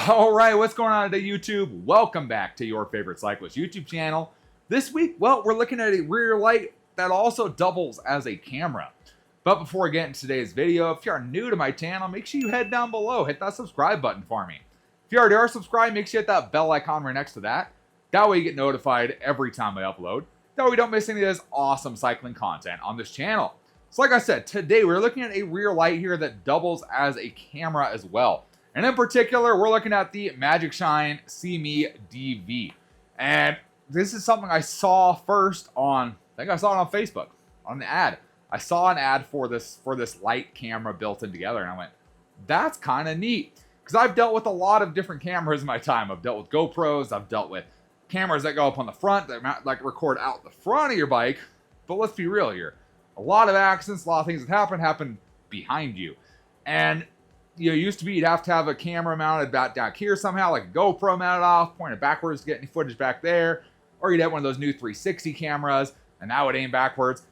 All right, what's going on today, YouTube? Welcome back to your favorite cyclist YouTube channel. This week, well, we're looking at a rear light that also doubles as a camera. But before we get into today's video, if you are new to my channel, make sure you head down below, hit that subscribe button for me. If you already are subscribed, make sure you hit that bell icon right next to that. That way you get notified every time I upload. That way you don't miss any of this awesome cycling content on this channel. So like I said, today we're looking at a rear light here that doubles as a camera as well. And in particular, we're looking at the Magicshine SEEMEE DV. And this is something I saw first on, I think I saw it on Facebook, on an ad. I saw an ad for this light camera built in together, and I went, that's kind of neat. Because I've dealt with a lot of different cameras in my time. I've dealt with GoPros, I've dealt with cameras that go up on the front, that like record out the front of your bike. But let's be real here. A lot of accidents, a lot of things that happen behind you. And it used to be you'd have to have a camera mounted back down here somehow, like a GoPro mounted off, pointed backwards to get any footage back there. Or you'd have one of those new 360 cameras, and that would aim backwards.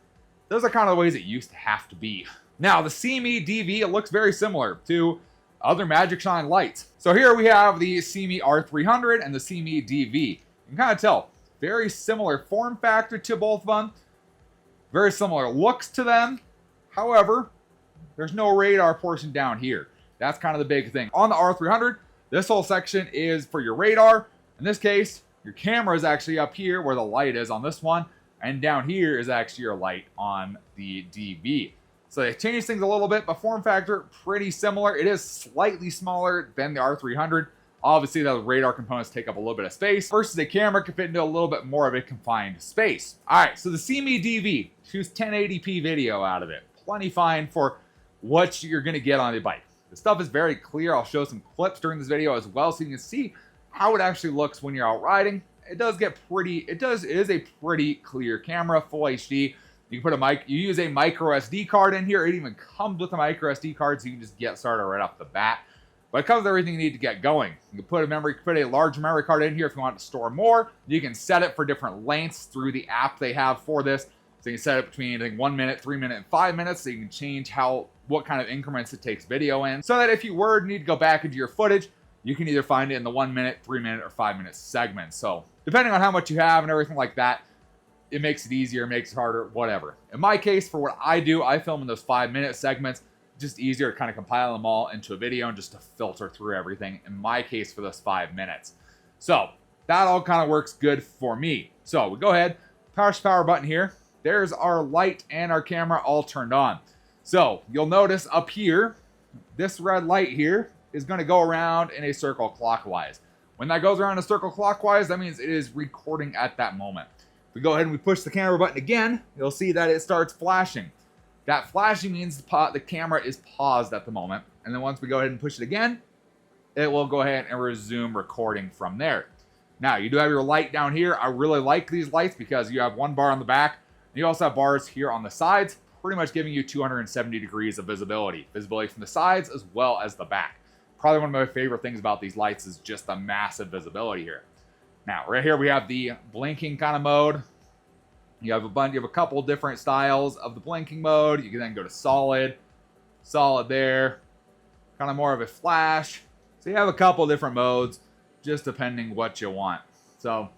Those are kind of the ways it used to have to be. Now, the SEEMEE DV, it looks very similar to other Magicshine lights. So here we have the SEEMEE R300 and the SEEMEE DV. You can kind of tell, very similar form factor to both of them. Very similar looks to them. However, there's no radar portion down here. That's kind of the big thing. On the R300, this whole section is for your radar. In this case, your camera is actually up here where the light is on this one. And down here is actually your light on the DV. So they changed things a little bit, but form factor, pretty similar. It is slightly smaller than the R300. Obviously, those radar components take up a little bit of space versus a camera can fit into a little bit more of a confined space. All right, so the SEEMEE DV, choose 1080p video out of it. Plenty fine for what you're gonna get on the bike. The stuff is very clear. I'll show some clips during this video as well so you can see how it actually looks when you're out riding. It is a pretty clear camera, full HD. You can put you use a micro SD card in here. It even comes with a micro SD card so you can just get started right off the bat. But it comes with everything you need to get going. You can put a large memory card in here if you want to store more. You can set it for different lengths through the app they have for this. So you can set it between, I think, 1 minute, 3 minutes, and 5 minutes. So you can change what kind of increments it takes video in. So that if you were to need to go back into your footage, you can either find it in the 1 minute, 3 minute, or 5 minute segments. So depending on how much you have and everything like that, it makes it easier, makes it harder, whatever. In my case, for what I do, I film in those 5 minute segments. Just easier to kind of compile them all into a video and just to filter through everything. In my case, for those 5 minutes. So that all kind of works good for me. So we go ahead, power button here. There's our light and our camera all turned on. So you'll notice up here, this red light here is going to go around in a circle clockwise. When that goes around in a circle clockwise, that means it is recording at that moment. If we go ahead and we push the camera button again, you'll see that it starts flashing. That flashing means the camera is paused at the moment. And then once we go ahead and push it again, it will go ahead and resume recording from there. Now, you do have your light down here. I really like these lights because you have one bar on the back. And you also have bars here on the sides, pretty much giving you 270 degrees of visibility. Visibility from the sides as well as the back. Probably one of my favorite things about these lights is just the massive visibility here. Now, right here we have the blinking kind of mode. You have a couple different styles of the blinking mode. You can then go to solid there, kind of more of a flash. So you have a couple different modes, just depending what you want. So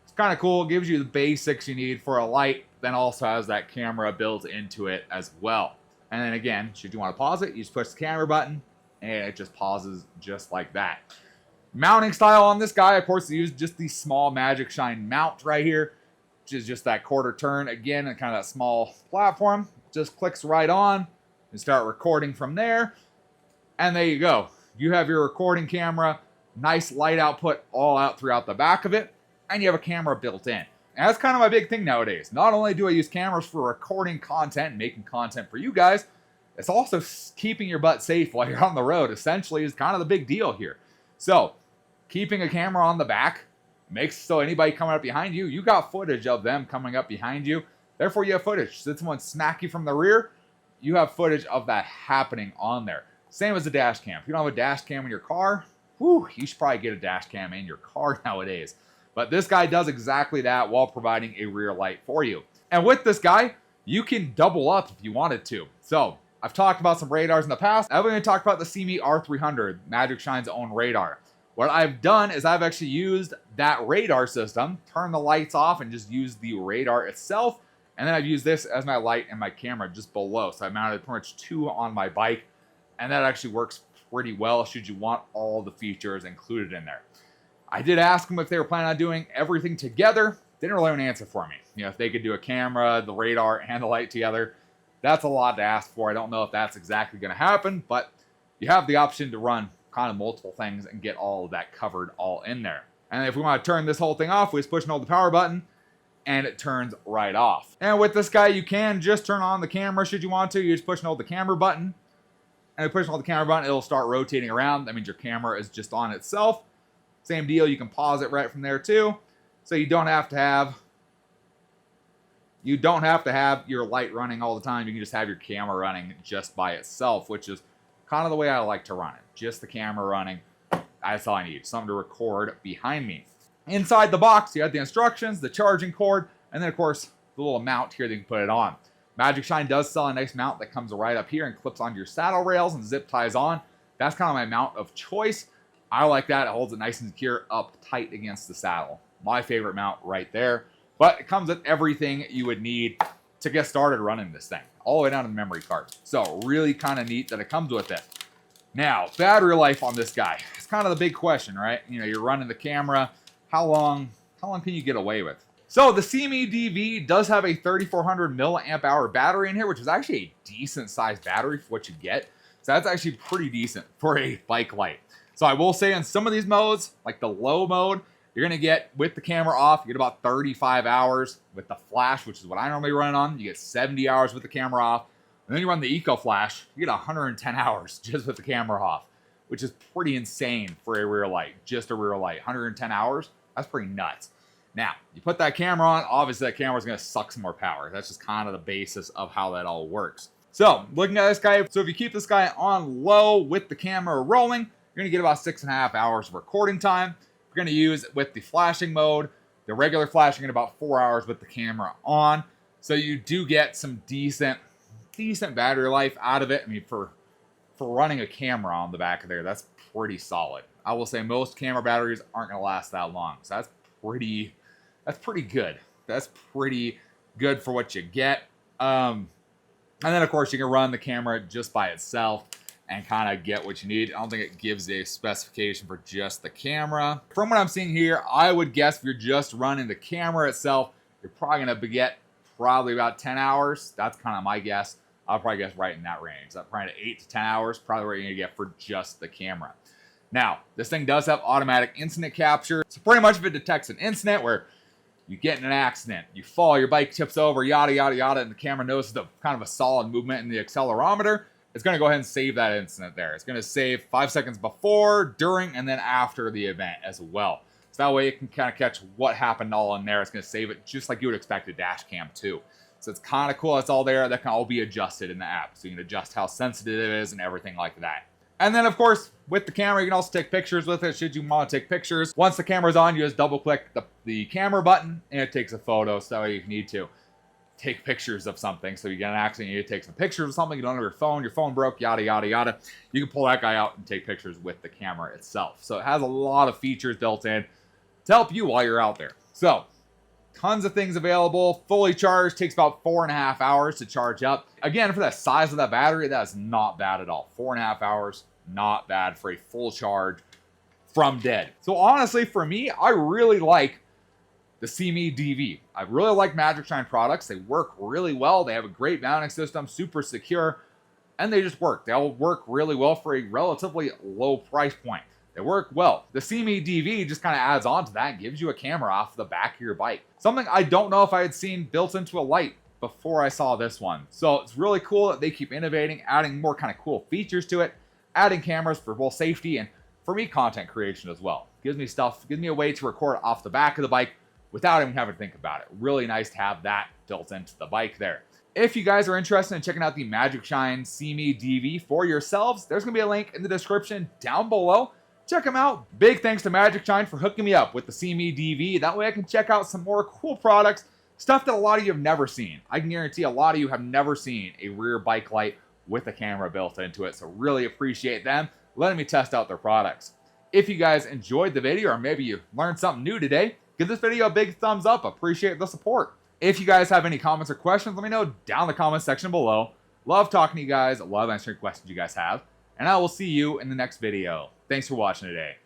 it's kind of cool. It gives you the basics you need for a light, then also has that camera built into it as well. And then again, should you want to pause it, you just push the camera button and it just pauses just like that. Mounting style on this guy, of course, you use just the small Magicshine mount right here, which is just that quarter turn again and kind of that small platform. Just clicks right on and start recording from there. And there you go. You have your recording camera, nice light output all out throughout the back of it, and you have a camera built in. And that's kind of my big thing nowadays. Not only do I use cameras for recording content and making content for you guys, it's also keeping your butt safe while you're on the road, essentially, is kind of the big deal here. So, keeping a camera on the back makes so anybody coming up behind you, you got footage of them coming up behind you. Therefore, you have footage. Should someone smack you from the rear, you have footage of that happening on there. Same as a dash cam. If you don't have a dash cam in your car, you should probably get a dash cam in your car nowadays. But this guy does exactly that while providing a rear light for you. And with this guy, you can double up if you wanted to. So I've talked about some radars in the past. I've even talked about the SEEMEE R300, Magicshine's own radar. What I've done is I've actually used that radar system, turned the lights off, and just used the radar itself. And then I've used this as my light and my camera just below. So I mounted pretty much 2 on my bike, and that actually works pretty well should you want all the features included in there. I did ask them if they were planning on doing everything together. Didn't really have an answer for me. You know, if they could do a camera, the radar, and the light together. That's a lot to ask for. I don't know if that's exactly going to happen, but you have the option to run kind of multiple things and get all of that covered all in there. And if we want to turn this whole thing off, we just push and hold the power button, and it turns right off. And with this guy, you can just turn on the camera should you want to. You just push and hold the camera button, and if you push and hold the camera button, it'll start rotating around. That means your camera is just on itself. Same deal, you can pause it right from there too. So you don't have to have your light running all the time. You can just have your camera running just by itself, which is kind of the way I like to run it. Just the camera running. That's all I need. Something to record behind me. Inside the box, you have the instructions, the charging cord, and then of course the little mount here that you can put it on. Magicshine does sell a nice mount that comes right up here and clips onto your saddle rails and zip ties on. That's kind of my mount of choice. I like that. It holds it nice and secure up tight against the saddle. My favorite mount right there. But it comes with everything you would need to get started running this thing, all the way down to the memory card. So really kind of neat that it comes with it. Now, battery life on this guy. It's kind of the big question, right? You know, you're running the camera. How long can you get away with? So the SEEMEE DV does have a 3400 milliamp hour battery in here, which is actually a decent sized battery for what you get. So that's actually pretty decent for a bike light. So I will say in some of these modes, like the low mode, you're going to get, with the camera off, you get about 35 hours. With the flash, which is what I normally run on, you get 70 hours with the camera off. And then you run the Eco Flash, you get 110 hours just with the camera off, which is pretty insane for a rear light, just a rear light. 110 hours, that's pretty nuts. Now, you put that camera on, obviously that camera is going to suck some more power. That's just kind of the basis of how that all works. So, looking at this guy, so if you keep this guy on low with the camera rolling, you're going to get about 6.5 hours of recording time. You're going to use with the flashing mode, the regular flashing, in about 4 hours with the camera on. So you do get some decent battery life out of it. I mean, for running a camera on the back of there, that's pretty solid. I will say most camera batteries aren't going to last that long. So that's pretty good. That's pretty good for what you get. And then of course you can run the camera just by itself and kind of get what you need. I don't think it gives a specification for just the camera. From what I'm seeing here, I would guess if you're just running the camera itself, you're probably going to get about 10 hours. That's kind of my guess. I'll probably guess right in that range. That's probably 8 to 10 hours, probably what you're going to get for just the camera. Now, this thing does have automatic incident capture. So pretty much if it detects an incident where you get in an accident, you fall, your bike tips over, yada, yada, yada, and the camera notices the kind of a solid movement in the accelerometer, it's going to go ahead and save that incident there. It's going to save 5 seconds before, during, and then after the event as well. So that way it can kind of catch what happened all in there. It's going to save it just like you would expect a dash cam too. So it's kind of cool. It's all there. That can all be adjusted in the app. So you can adjust how sensitive it is and everything like that. And then, of course, with the camera, you can also take pictures with it should you want to take pictures. Once the camera's on, you just double-click the camera button, and it takes a photo. So that way you need to take pictures of something. So you get an accident, you need to take some pictures of something, you don't have your phone broke, yada, yada, yada. You can pull that guy out and take pictures with the camera itself. So it has a lot of features built in to help you while you're out there. So, tons of things available. Fully charged, takes about 4.5 hours to charge up. Again, for the size of that battery, that is not bad at all. 4.5 hours, not bad for a full charge from dead. So honestly, for me, I really like the SEEMEE DV. I really like Magicshine products. They work really well. They have a great mounting system, super secure, and they just work. They'll work really well for a relatively low price point. They work well. The SEEMEE DV just kind of adds on to that and gives you a camera off the back of your bike. Something I don't know if I had seen built into a light before I saw this one. So it's really cool that they keep innovating, adding more kind of cool features to it, adding cameras for both safety and, for me, content creation as well. Gives me a way to record off the back of the bike without even having to think about it. Really nice to have that built into the bike there. If you guys are interested in checking out the Magicshine SEEMEE DV for yourselves, there's going to be a link in the description down below. Check them out. Big thanks to Magicshine for hooking me up with the SEEMEE DV. That way I can check out some more cool products, stuff that a lot of you have never seen. I can guarantee a lot of you have never seen a rear bike light with a camera built into it. So really appreciate them letting me test out their products. If you guys enjoyed the video, or maybe you learned something new today, give this video a big thumbs up. Appreciate the support. If you guys have any comments or questions, let me know down in the comments section below. Love talking to you guys. Love answering questions you guys have. And I will see you in the next video. Thanks for watching today.